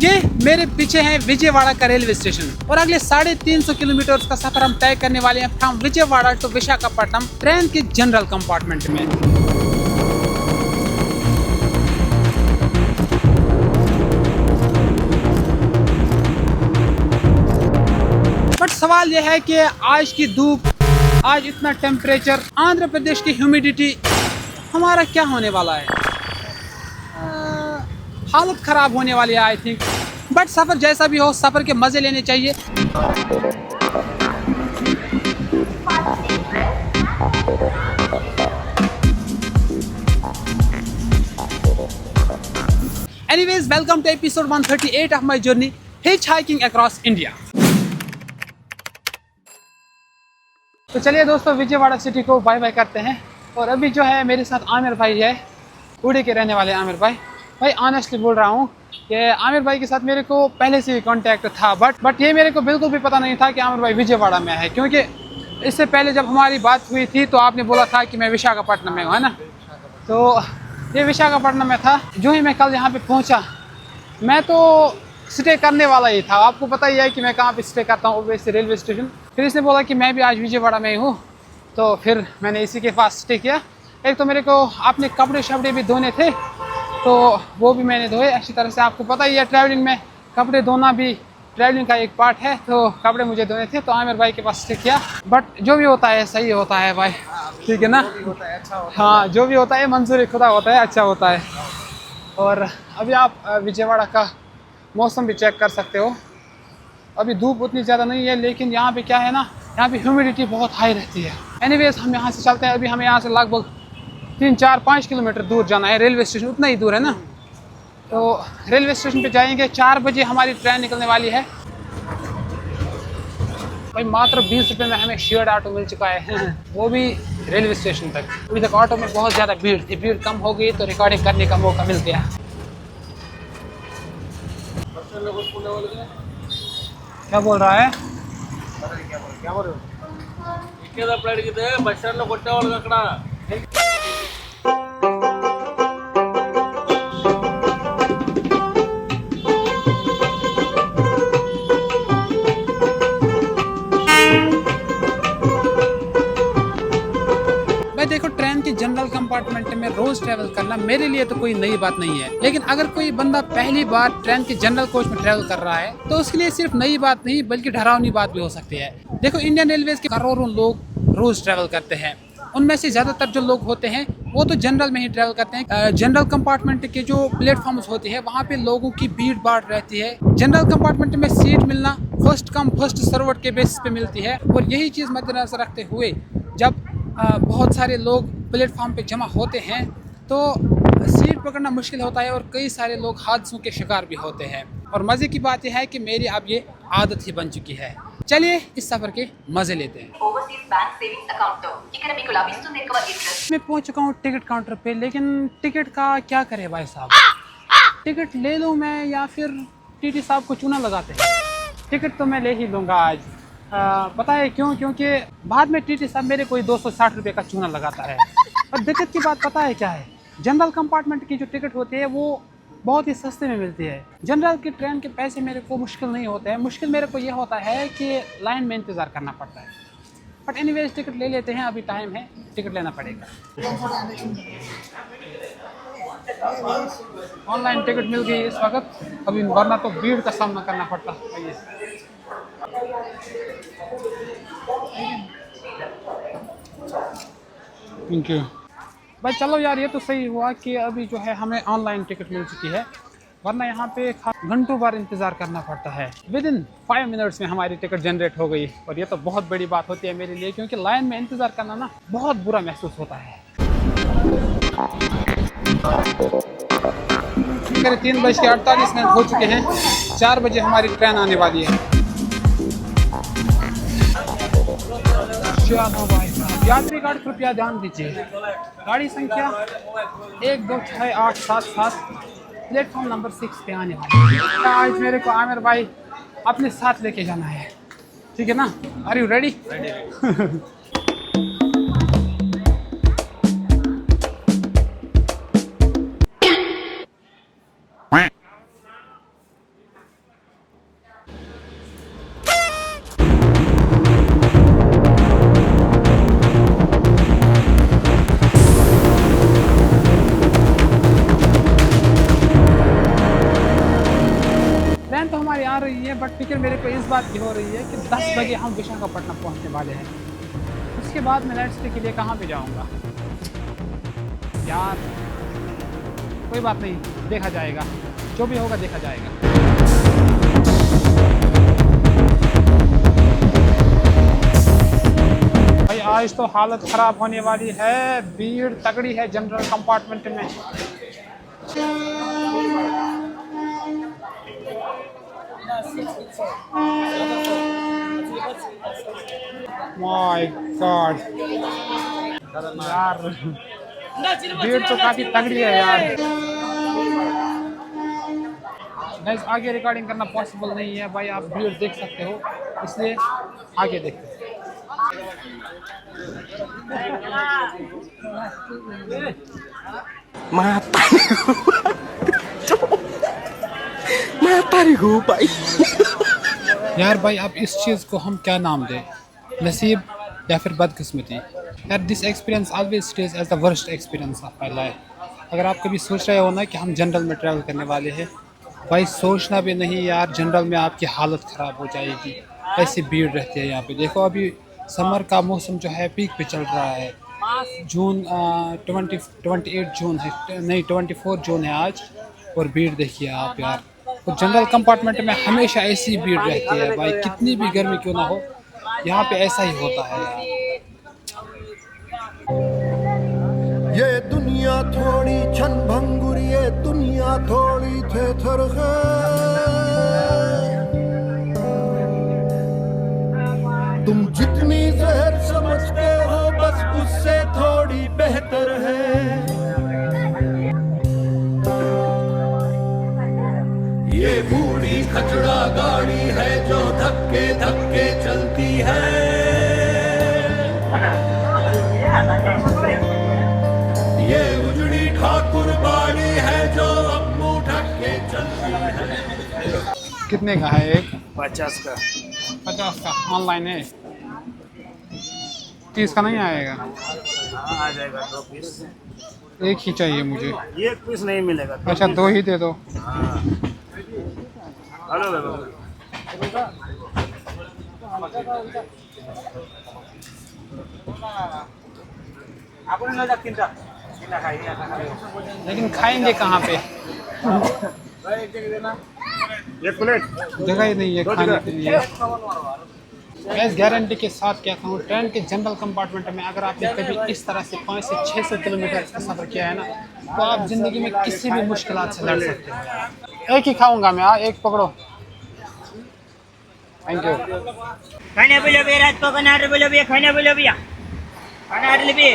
ये मेरे पीछे है विजयवाड़ा का रेलवे स्टेशन और अगले 350 किलोमीटर का सफर हम तय करने वाले हैं from Vijayawada to Visakhapatnam train के जनरल कंपार्टमेंट में। बट सवाल यह है कि आज की धूप, आज इतना टेम्परेचर, आंध्र प्रदेश की ह्यूमिडिटी, हमारा क्या होने वाला है? हालत खराब होने वाली है आई थिंक। बट सफ़र जैसा भी हो, सफ़र के मज़े लेने चाहिए। Anyways, welcome to episode 138 of my journey hitchhiking across India. तो चलिए दोस्तों, विजयवाड़ा सिटी को बाय बाय करते हैं। और अभी जो है मेरे साथ आमिर भाई है, उड़ी के रहने वाले आमिर भाई। भाई ऑनेस्टली बोल रहा हूँ कि आमिर भाई के साथ मेरे को पहले से ही कांटेक्ट था, बट ये मेरे को बिल्कुल भी पता नहीं था कि आमिर भाई विजयवाड़ा में है, क्योंकि इससे पहले जब हमारी बात हुई थी तो आपने बोला था कि मैं विशाखापट्टनम में हूँ, है ना। तो ये विशाखापट्टनम में था। जो ही मैं कल यहाँ पे पहुँचा, मैं तो स्टे करने वाला ही था। आपको पता ही है कि मैं कहाँ पे स्टे करता हूँ, वैसे रेलवे स्टेशन। फिर इसने बोला कि मैं भी आज विजयवाड़ा में ही हूँ, तो फिर मैंने इसी के पास स्टे किया। एक तो मेरे को अपने कपड़े शपड़े भी धोने थे, तो वो भी मैंने धोए अच्छी तरह से। आपको पता ही है ट्रैवलिंग में कपड़े धोना भी ट्रैवलिंग का एक पार्ट है, तो कपड़े मुझे धोने थे, तो आमिर भाई के पास स्टे किया। बट जो भी होता है सही होता है भाई, ठीक है ना। हाँ, जो भी होता है मंजूर खुदा होता है, अच्छा होता है। और अभी आप विजयवाड़ा का मौसम भी चेक कर सकते हो। अभी धूप उतनी ज़्यादा नहीं है, लेकिन यहाँ पे क्या है ना, यहाँ पे ह्यूमिडिटी बहुत हाई रहती है। एनीवेज, हम यहाँ से चलते हैं। अभी हमें यहाँ से लगभग 3-4-5 किलोमीटर दूर जाना है। रेलवे स्टेशन उतना ही दूर है ना, तो रेलवे स्टेशन पे जाएंगे। 4 बजे हमारी ट्रेन निकलने वाली है। भाई मात्र 20 रुपये में हमें शेयर्ड ऑटो मिल चुका है वो भी रेलवे स्टेशन तक। अभी तक ऑटो में बहुत ज़्यादा भीड़ थी, भीड़ कम हो गई तो रिकॉर्डिंग करने का मौका मिल गया। क्या बोल रहा है? क्या बोल रहे हो? देखो, ट्रेन के जनरल कंपार्टमेंट में रोज ट्रैवल करना मेरे लिए तो कोई नई बात नहीं है, लेकिन अगर कोई बंदा पहली बार ट्रेन के जनरल कोच में ट्रैवल कर रहा है तो उसके लिए सिर्फ नई बात नहीं बल्कि डरावनी बात भी हो सकती है। देखो, इंडियन रेलवेज के करोड़ों लोग रोज ट्रैवल करते हैं। उनमें से ज्यादातर जो लोग होते हैं वो तो जनरल में ही ट्रैवल करते हैं। जनरल कंपार्टमेंट के जो प्लेटफॉर्म्स होते हैं वहाँ पे लोगों की भीड़ भाड़ रहती है। जनरल कंपार्टमेंट में सीट मिलना फर्स्ट कम फर्स्ट सर्व्ड के बेसिस पे मिलती है, और यही चीज़ मद्देनजर रखते हुए जब बहुत सारे लोग प्लेटफॉर्म पे जमा होते हैं तो सीट पकड़ना मुश्किल होता है और कई सारे लोग हादसों के शिकार भी होते हैं। और मज़े की बात यह है कि मेरी अब ये आदत ही बन चुकी है। चलिए इस सफ़र के मज़े लेते हैं। मैं पहुंच चुका हूँ टिकट काउंटर पे, लेकिन टिकट का क्या करे भाई साहब? टिकट ले लूँ मैं या फिर टीटी साहब को चूना लगाते हैं? टिकट तो मैं ले ही लूँगा आज। पता है क्यों? क्योंकि बाद में टीटी साहब मेरे कोई 260 रुपये का चूना लगाता है। और दिक्कत की बात पता है क्या है? जनरल कंपार्टमेंट की जो टिकट होती है वो बहुत ही सस्ते में मिलती है। जनरल की ट्रेन के पैसे मेरे को मुश्किल नहीं होते हैं। मुश्किल मेरे को ये होता है कि लाइन में इंतज़ार करना पड़ता है। बट एनीवेज टिकट ले लेते हैं, अभी टाइम है, टिकट लेना पड़ेगा। ऑनलाइन टिकट मिल गई इस वक्त, अभी वरना तो भीड़ का सामना करना पड़ता। थैंक यू भाई। चलो यार, ये तो सही हुआ कि अभी जो है हमें ऑनलाइन टिकट मिल चुकी है, वरना यहाँ पे घंटों बार इंतज़ार करना पड़ता है। विदिन 5 मिनट्स में हमारी टिकट जनरेट हो गई, और ये तो बहुत बड़ी बात होती है मेरे लिए, क्योंकि लाइन में इंतज़ार करना ना बहुत बुरा महसूस होता है। मेरे 3:48 हो चुके हैं। 4 बजे हमारी ट्रेन आने वाली है। यात्री कार्ड कृपया ध्यान दीजिए। गाड़ी संख्या 126877 प्लेटफॉर्म नंबर 6 पे आने वाली है। आज मेरे को आमिर भाई अपने साथ लेके जाना है, ठीक है ना? Are you ready? हमारी आ रही है, बट फिक्र मेरे को इस बात की हो रही है कि 10 बजे हम विशाखापट्टनम पहुंचने वाले हैं। उसके बाद मैं नाइट स्टे के लिए कहाँ पे जाऊंगा यार? कोई बात नहीं, देखा जाएगा, जो भी होगा देखा जाएगा। भाई आज तो हालत ख़राब होने वाली है, भीड़ तगड़ी है जनरल कंपार्टमेंट में। माय गॉड यार, भीड़ तो काफ़ी तगड़ी है यार। गाइस आगे रिकॉर्डिंग करना पॉसिबल नहीं है भाई, आप भीड़ देख सकते हो, इसलिए आगे देखते हैं। भाई यार भाई अब इस चीज़ को हम क्या नाम दें, नसीब या फिर बदकिस्मती? यार this experience always stays as the worst experience of my life. अगर आप कभी सोच रहे हो ना कि हम जनरल में ट्रैवल करने वाले हैं, भाई सोचना भी नहीं यार, जनरल में आपकी हालत ख़राब हो जाएगी, ऐसी भीड़ रहती है यहाँ पे। देखो अभी समर का मौसम जो है पीक पे चल रहा है, जून 28 जून है, नहीं 24 जून है आज, और भीड़ देखिए आप यार। तो जनरल कंपार्टमेंट में हमेशा ऐसी भीड़ रहती है भाई, कितनी भी गर्मी क्यों ना हो, यहाँ पे ऐसा ही होता है यार। ये दुनिया थोड़ी छन भंगुर, ये दुनिया थोड़ी थेथर है। तुम जितनी जहर समझते हो बस उससे थोड़ी बेहतर है। ये बूढ़ी खचड़ा गाड़ी है जो धक्के धक्के चलती है। ये उजड़ी ठाकुर बाड़ी है जो अब मुंह ढक के चलती है। कितने का है एक? 50 का। 50 का ऑनलाइन है, 30 का नहीं आएगा? हाँ आ जाएगा, 2 पीस। एक ही चाहिए मुझे। ये पीस नहीं मिलेगा। अच्छा 2 ही दे दो। हाँ। हेलो लेकिन खाएंगे कहाँ पे? एक प्लेट जगह ही नहीं है खाने के लिए। मैं इस गारंटी के साथ कहता हूँ, ट्रेन के जनरल कंपार्टमेंट में अगर आपने कभी इस तरह से 5 से 600 किलोमीटर का सफ़र किया है ना, तो आप ज़िंदगी में किसी भी मुश्किलात से लड़ सकते हैं। एक ही खाऊंगा मैं, हाँ एक पकड़ो। Thank you. खाने बोलो भैया, रात को खाना ऑर्डर बोलो भैया, खाना बोलो भैया, खाना ऑर्डर भी।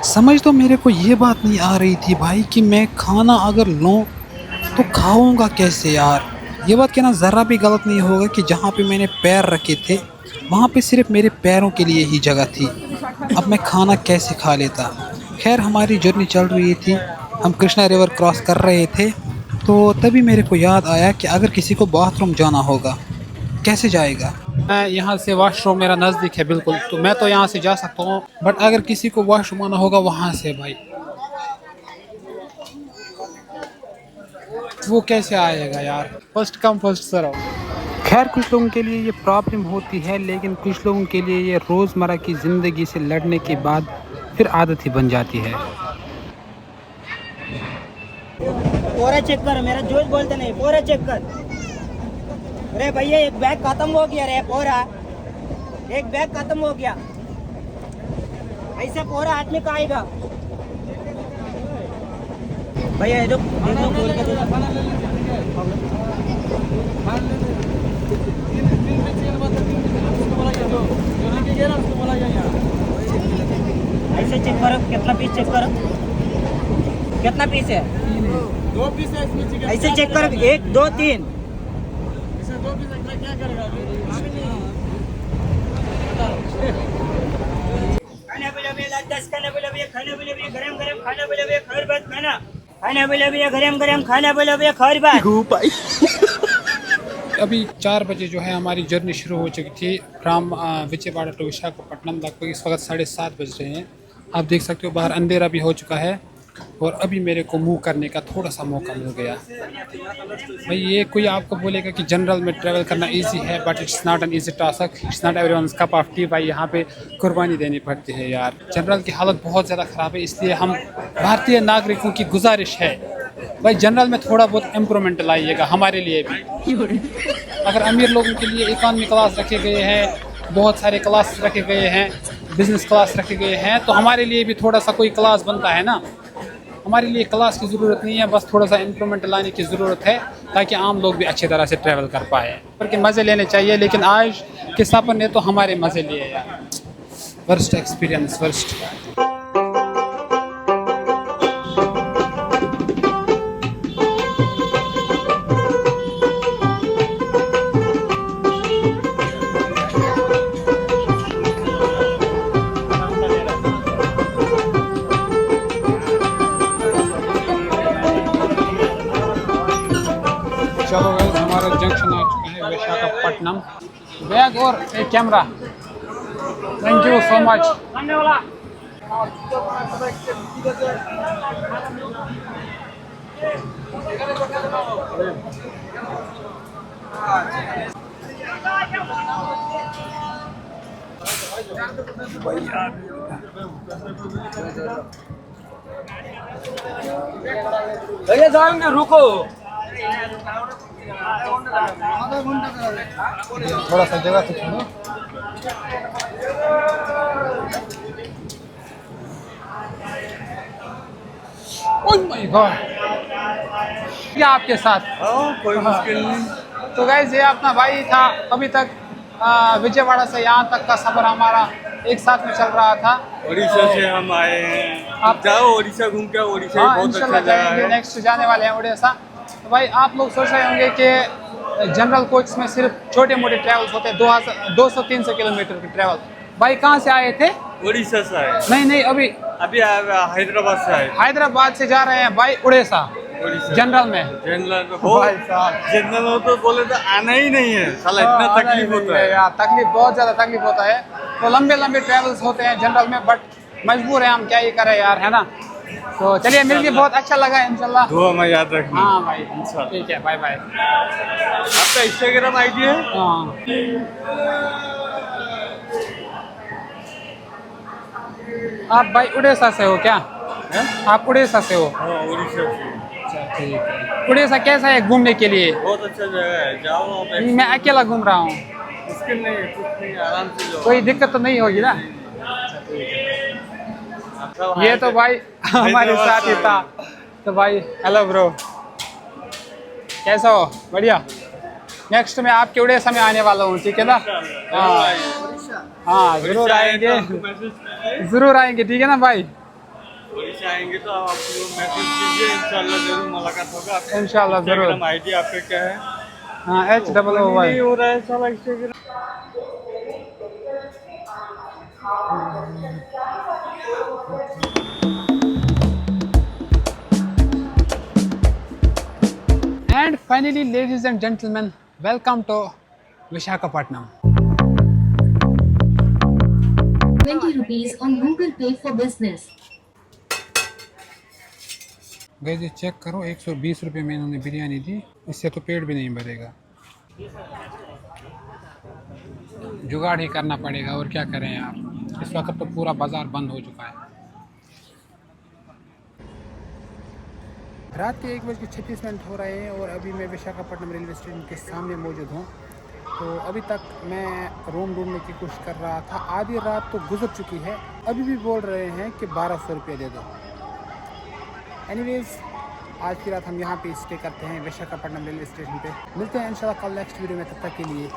समझ तो मेरे को ये बात नहीं आ रही थी भाई कि मैं खाना अगर लूँ तो खाऊंगा कैसे यार। ये बात कहना ज़रा भी गलत नहीं होगा कि जहाँ पे मैंने पैर रखे थे वहाँ पे सिर्फ मेरे पैरों के लिए ही जगह थी, अब मैं खाना कैसे खा लेता। खैर हमारी जर्नी चल रही थी, हम कृष्णा रिवर क्रॉस कर रहे थे, तो तभी मेरे को याद आया कि अगर किसी को बाथरूम जाना होगा कैसे जाएगा। मैं यहाँ से वॉशरूम मेरा नज़दीक है बिल्कुल, तो मैं तो यहाँ से जा सकता हूँ, बट अगर किसी को वॉशरूम आना होगा वहाँ से भाई वो कैसे आएगा यार? First come first serve. खैर कुछ लोगों के लिए ये प्रॉब्लम होती है, लेकिन कुछ लोगों के लिए ये रोज़मर्रा की ज़िंदगी से लड़ने के बाद फिर आदत ही बन जाती है। पूरा चेक कर, मेरा जोश बोलते नहीं, पूरा चेक कर। अरे भैया एक बैग खत्म हो गया रे, पूरा एक बैग खत्म हो गया, ऐसे पूरा आदमी का आएगा भैया। ये दो खोल के ऐसे चेक करो, कितना पीस चेक करो, कितना पीस है? 2 पीस है इसमें। ऐसे चेक करो, 1 2 3। इसमें 2 पीस एक्स्ट्रा क्या करेगा? खाना बोलो भैया, 10 खाना बोलो भैया, खाना बोलो भैया, गरम गरम खाना बोलो भैया, खैर बात खाना, खाना बोलो भैया, गरम गरम खाना बोलो भैया, खैर बात। अभी 4 बजे जो है हमारी जर्नी शुरू हो चुकी थी फ्राम विजयवाड़ा टू विशाखापट्टनम। लगभग इस वक्त 7:30 बज रहे हैं। आप देख सकते हो बाहर अंधेरा भी हो चुका है, और अभी मेरे को मूव करने का थोड़ा सा मौका मिल गया। भाई ये कोई आपको बोलेगा कि जनरल में ट्रैवल करना इजी है, but it's not an easy task, it's not everyone's cup of T. भाई यहाँ पे कुर्बानी देनी पड़ती है यार। जनरल की हालत बहुत ज़्यादा ख़राब है, इसलिए हम भारतीय नागरिकों की गुजारिश है भाई जनरल में थोड़ा बहुत इम्प्रूवमेंट लाइएगा हमारे लिए भी। अगर अमीर लोगों के लिए इकॉनमी क्लास रखे गए हैं, बहुत सारे क्लास रखे गए हैं, बिजनेस क्लास रखे गए हैं, तो हमारे लिए भी थोड़ा सा कोई क्लास बनता है ना। हमारे लिए क्लास की ज़रूरत नहीं है, बस थोड़ा सा इम्प्रूवमेंट लाने की ज़रूरत है ताकि आम लोग भी अच्छी तरह से ट्रैवल कर पाए। क्योंकि मज़े लेने चाहिए, लेकिन आज के सफ़र ने तो हमारे मज़े लिए यार। Worst experience, worst. चलो गाइस, हमारा जंक्शन आ चुका है विशाखापट्टनम। बैग और एक camera, thank you so much. भैया जाएंगे, रुको। थोड़ा सा जगह तो छोड़ो। ओह माय गॉड, क्या आपके साथ? कोई मुश्किल नहीं। तो गाइस ये अपना भाई था। अभी तक विजयवाड़ा से यहाँ तक का सफर हमारा एक साथ में चल रहा था। उड़ीसा से हम आए हैं। आप जाओ उड़ीसा घूम के, उड़ीसा हाँ, बहुत अच्छा इंशाल्लाह जगह जाएंगे, है। नेक्स्ट जाने वाले हैं उड़ीसा। तो भाई आप लोग सोच रहे होंगे कि जनरल कोच में सिर्फ छोटे मोटे ट्रैवल्स होते हैं, 200-300 किलोमीटर के ट्रैवल। भाई कहाँ से आए थे? उड़ीसा से आए। नहीं, अभी हैदराबाद से आए। हैदराबाद से जा रहे हैं भाई उड़ीसा उड़ीसा जनरल में। जनरल में भाई साहब, जनरल में तो बोले तो आना ही नहीं है साला, इतना तकलीफ होता है। यार तकलीफ, बहुत ज़्यादा तकलीफ होता है। तो लंबे ट्रैवल्स होते हैं जनरल में, बट मजबूर है हम, क्या ही करें यार, है ना। तो चलिए, मिलके बहुत अच्छा लगा इंशाल्लाह। दुआ में याद रखना। हाँ भाई, इंशाल्लाह। ठीक है, बाय बाय। आपका इंस्टाग्राम आईडी है? हाँ, आप भाई उड़ीसा से हो क्या? हैं? आप उड़ीसा से हो? हाँ, उड़ीसा से। अच्छा, ठीक है। उड़ीसा कैसा है घूमने के लिए? बहुत अच्छा जगह है, जाओ आप। मैं अकेला घूम रहा हूँ, मुश्किल नहीं है, कुछ नहीं, आराम से जाओ। कोई दिक्कत तो नहीं होगी ना? सब ये तो भाई हमारे साथ ही था। तो भाई हेलो ब्रो, कैसा हो? बढ़िया। नेक्स्ट में आपके उड़ीसा में आने वाला हूँ, ठीक है ना? हाँ, जरूर आएंगे, जरूर आएंगे, ठीक है ना भाई? उड़ीसा आएंगे तो आप मैसेज कीजिए, इंशाल्लाह जरूर मुलाकात होगा। इंशाल्लाह जरूर। आईडी आपका क्या है? हाँ, HOOY। नहीं हो रहा है साला Instagram. And finally, ladies and gentlemen, welcome to Visakhapatnam. 20 rupees on Google Pay for business. Guys ये चेक करो, 120 रुपये में इन्होंने बिरयानी दी, इससे तो पेट भी नहीं भरेगा। जुगाड़ ही करना पड़ेगा, और क्या करें आप। इस वक्त तो पूरा बाज़ार बंद हो चुका है। रात के 1:36 हो रहे हैं और अभी मैं विशाखापट्टनम रेलवे स्टेशन के सामने मौजूद हूँ। तो अभी तक मैं रूम ढूंढने की कोशिश कर रहा था। आधी रात तो गुजर चुकी है, अभी भी बोल रहे हैं कि 1200 रुपये दे दो। एनीवेज, आज की रात हम यहाँ पे स्टे करते हैं विशाखापट्टनम रेलवे स्टेशन पे। मिलते हैं इंशाल्लाह कल नेक्स्ट वीडियो में, तब तक के लिए